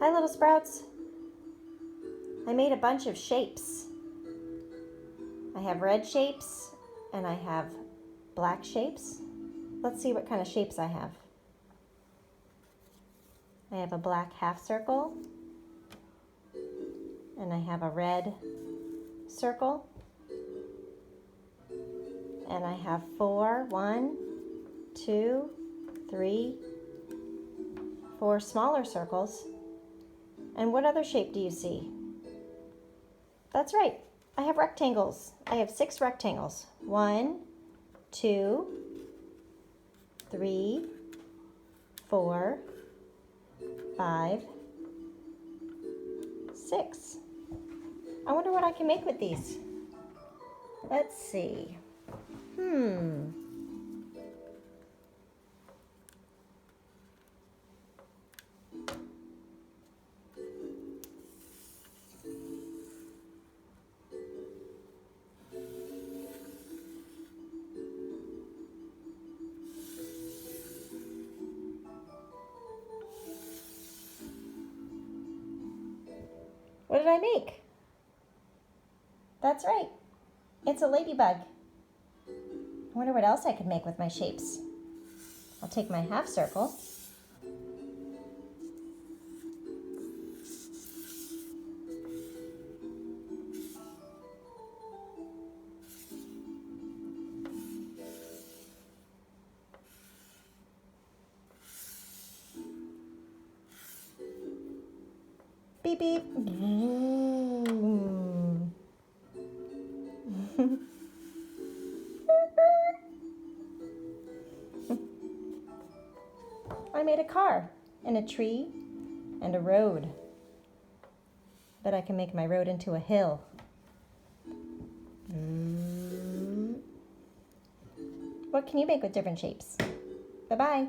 Hi, Little Sprouts. I made a bunch of shapes. I have red shapes and I have black shapes. Let's see what kind of shapes I have. I have a black half circle and I have a red circle, and I have 4, 1, 2, 3, 4 smaller circles. And what other shape do you see? That's right, I have rectangles. I have 6 rectangles. 1, 2, 3, 4, 5, 6. I wonder what I can make with these. Let's see. What did I make? That's right. It's a ladybug. I wonder what else I could make with my shapes. I'll take my half circle. Beep beep. I made a car and a tree and a road. But I can make my road into a hill. What can you make with different shapes? Bye-bye.